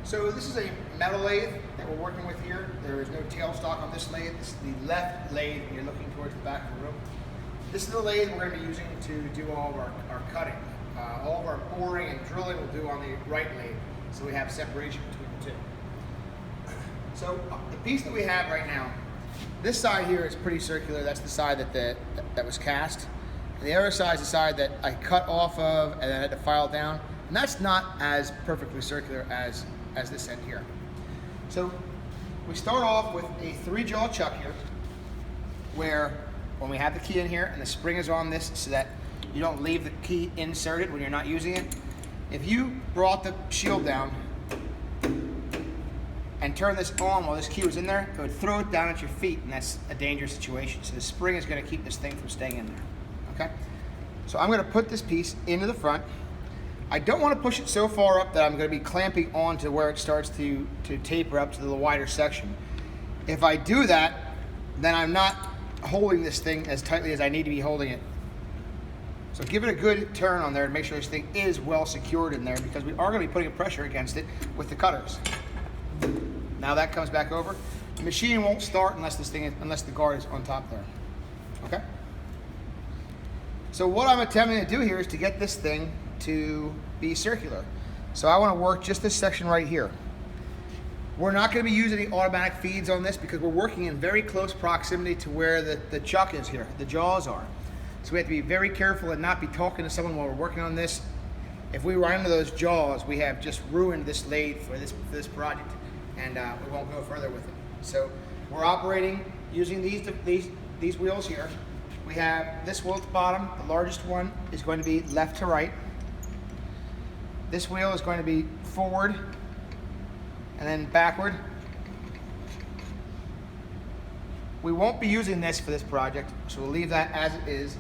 So this is a metal lathe that we're working with here. There is no tailstock on this lathe. This is the left lathe when you're looking towards the back of the room. This is the lathe we're going to be using to do all of our cutting. All of our boring and drilling we'll do on the right lathe, so we have separation between the two. So the piece that we have right now, this side here is pretty circular. That's the side that was cast. And the other side is the side that I cut off of and then had to file down. And that's not as perfectly circular as this end here. So we start off with a 3-jaw chuck here, where when we have the key in here and the spring is on this so that you don't leave the key inserted when you're not using it. If you brought the shield down and turn this on while this key was in there, it would throw it down at your feet, and that's a dangerous situation. So the spring is going to keep this thing from staying in there. Okay? So I'm going to put this piece into the front. I don't want to push it so far up that I'm going to be clamping on to where it starts to taper up to the wider section. If I do that, then I'm not holding this thing as tightly as I need to be holding it. So give it a good turn on there and make sure this thing is well secured in there, because we are going to be putting a pressure against it with the cutters. Now that comes back over. The machine won't start unless the guard is on top there. Okay? So what I'm attempting to do here is to get this thing to be circular. So I want to work just this section right here. We're not going to be using any automatic feeds on this because we're working in very close proximity to where the chuck is here, the jaws are. So we have to be very careful and not be talking to someone while we're working on this. If we run into those jaws, we have just ruined this lathe for this project, and we won't go further with it. So we're operating using these wheels here. We have this wheel at the bottom. The largest one is going to be left to right. This wheel is going to be forward and then backward. We won't be using this for this project, so we'll leave that as it is,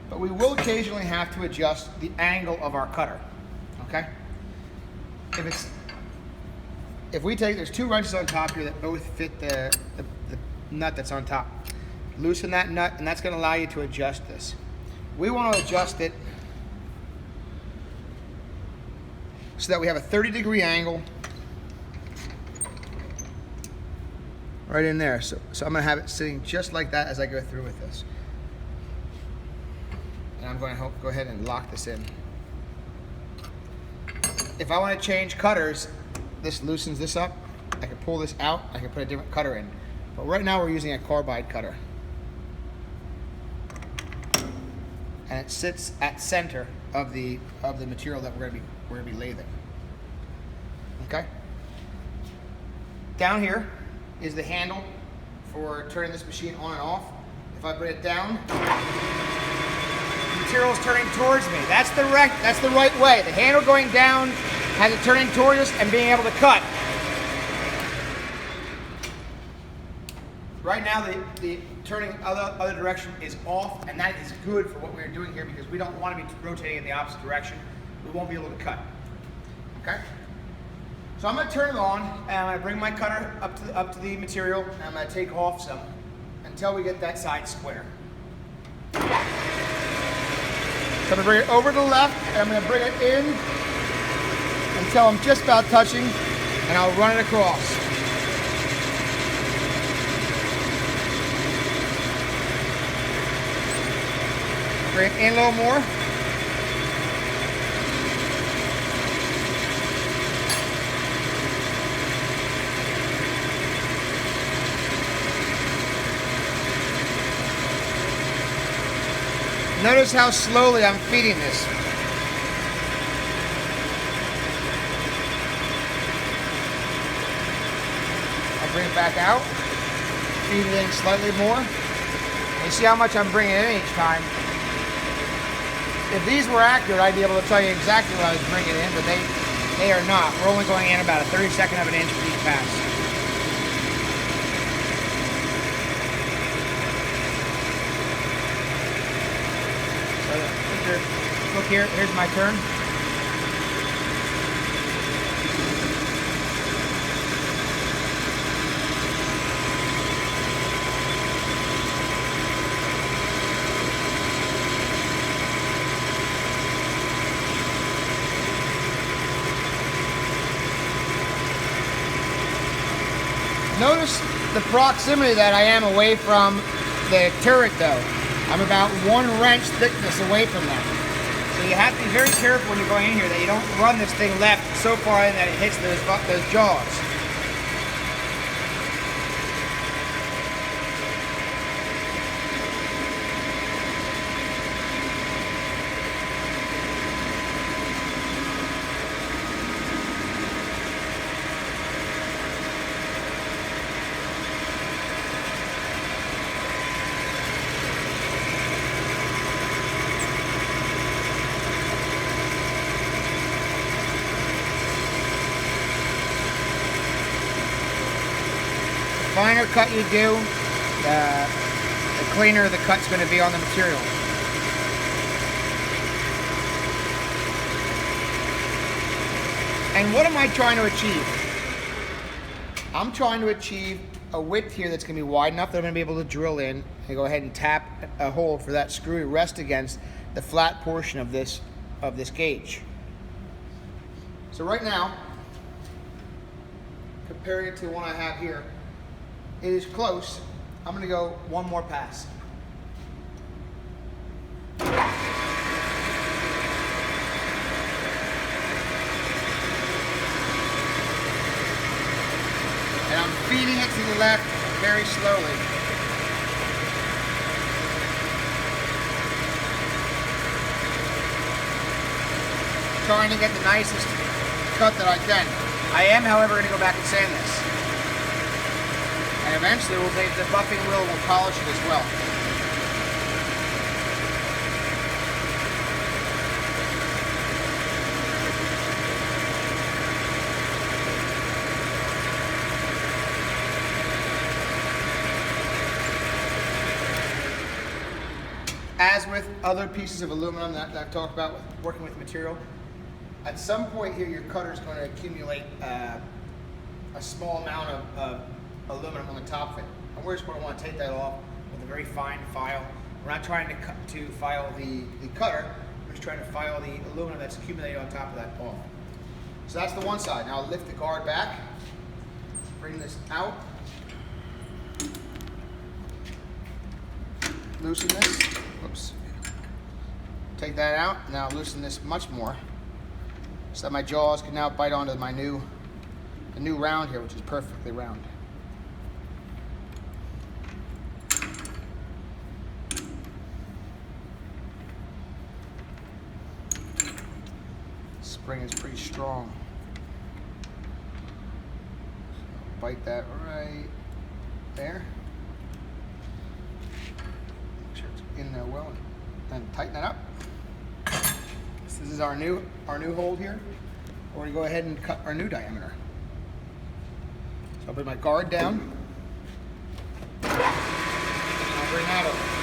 but we will occasionally have to adjust the angle of our cutter, okay? If we take, there's 2 wrenches on top here that both fit the nut that's on top. Loosen that nut, and that's going to allow you to adjust this. We want to adjust it so that we have a 30-degree angle right in there. So I'm going to have it sitting just like that as I go through with this. And I'm going to go ahead and lock this in. If I want to change cutters, this loosens this up. I can pull this out. I can put a different cutter in. But right now we're using a carbide cutter. And it sits at center of the material that we're going to be lathing. Okay? Down here is the handle for turning this machine on and off. If I bring it down, the material is turning towards me. That's the right way. The handle going down has it turning towards us and being able to cut. Right now, the turning other direction is off, and that is good for what we're doing here because we don't want to be rotating in the opposite direction. We won't be able to cut. Okay? So I'm going to turn it on, and I'm going to bring my cutter up to the material, and I'm going to take off some until we get that side square. So I'm going to bring it over to the left, and I'm going to bring it in until I'm just about touching, and I'll run it across. Bring it in a little more. Notice how slowly I'm feeding this. I'll bring it back out, feed it in slightly more. And you see how much I'm bringing in each time. If these were accurate, I'd be able to tell you exactly what I was bringing in, but they are not. We're only going in about a 32nd of an inch for each pass. Look here, here's my turn. Notice the proximity that I am away from the turret though. I'm about 1 wrench thickness away from that. So you have to be very careful when you're going in here that you don't run this thing left so far in that it hits those jaws. The finer cut you do, the cleaner the cut's going to be on the material. And what am I trying to achieve? I'm trying to achieve a width here that's going to be wide enough that I'm going to be able to drill in and go ahead and tap a hole for that screw to rest against the flat portion of this gauge. So right now, comparing it to the one I have here, it is close. I'm going to go one more pass. And I'm feeding it to the left very slowly. Trying to get the nicest cut that I can. I am, however, going to go back and sand this. And eventually we'll take the buffing wheel and we'll polish it as well. As with other pieces of aluminum that I've talked about with working with material, at some point here your cutter is going to accumulate a small amount of aluminum on the top of it. And we're just going to want to take that off with a very fine file. We're not trying to file the cutter, we're just trying to file the aluminum that's accumulated on top of that off. So that's the one side. Now I'll lift the guard back, bring this out, loosen this, whoops. Take that out, now loosen this much more so that my jaws can now bite onto the new round here, which is perfectly round. Spring is pretty strong. So bite that right there. Make sure it's in there well, and tighten that up. So this is our new hold here. We're gonna go ahead and cut our new diameter. So I'll bring my guard down. I'll bring that over.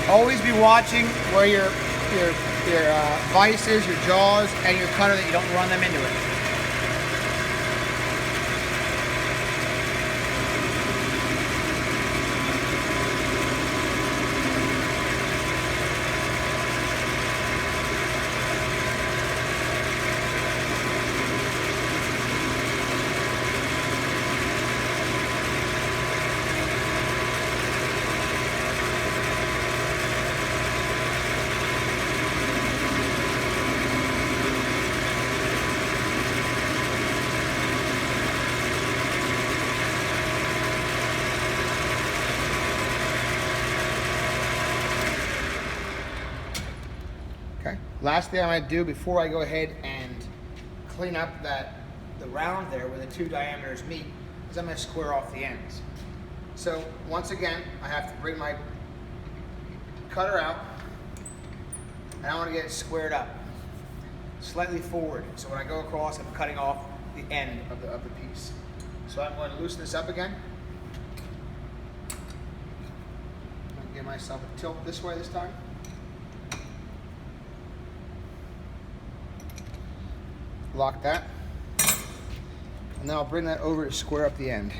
Always be watching where your vices, your jaws, and your cutter, that you don't run them into it. Okay. Last thing I'm going to do before I go ahead and clean up the round there where the two diameters meet is I'm going to square off the ends. So once again, I have to bring my cutter out, and I want to get it squared up, slightly forward. So when I go across, I'm cutting off the end of the piece. So I'm going to loosen this up again. I'm going to give myself a tilt this way this time. Lock that, and then I'll bring that over to square up the end.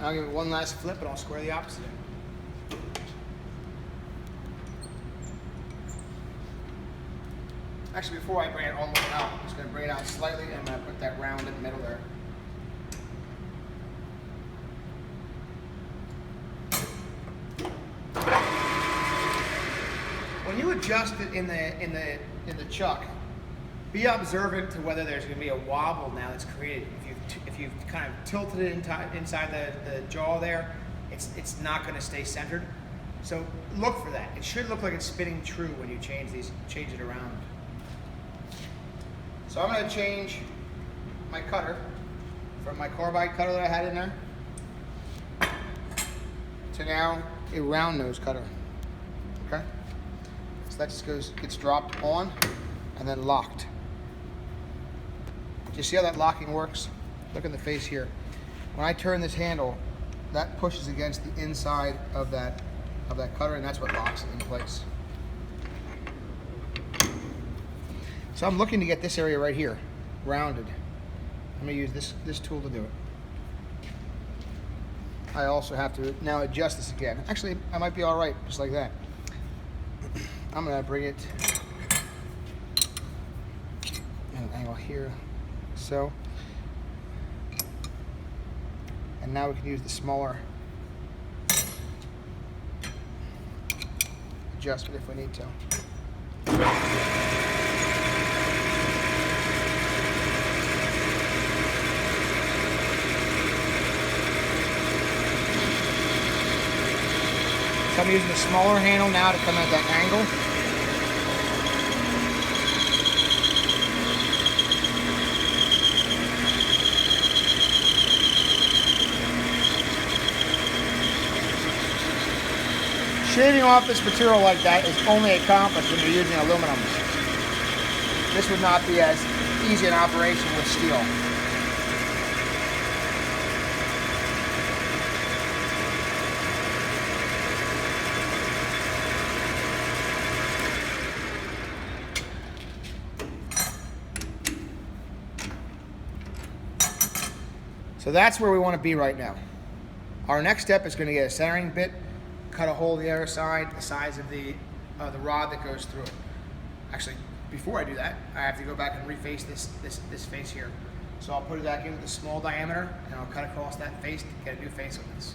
I'll give it one last flip and I'll square the opposite end. Actually, before I bring it all the way out, I'm just going to bring it out slightly and I'm going to put that round in the middle there. When you adjust it in the chuck, be observant to whether there's going to be a wobble now that's created. If you've kind of tilted it inside the jaw there, it's not going to stay centered. So look for that. It should look like it's spinning true when you change it around. So I'm going to change my cutter from my carbide cutter that I had in there to now a round nose cutter. Okay? So that just gets dropped on and then locked. Do you see how that locking works? Look in the face here. When I turn this handle, that pushes against the inside of that cutter, and that's what locks it in place. So I'm looking to get this area right here rounded. I'm going to use this tool to do it. I also have to now adjust this again. Actually, I might be all right, just like that. I'm going to bring it at an angle here, so. And now we can use the smaller adjustment if we need to. So I'm using the smaller handle now to come at that angle. Shaving off this material like that is only accomplished when you're using aluminum. This would not be as easy an operation with steel. So that's where we want to be right now. Our next step is going to get a centering bit, cut a hole the other side, the size of the rod that goes through it. Actually, before I do that, I have to go back and reface this face here. So I'll put it back in with a small diameter, and I'll cut across that face to get a new face on this.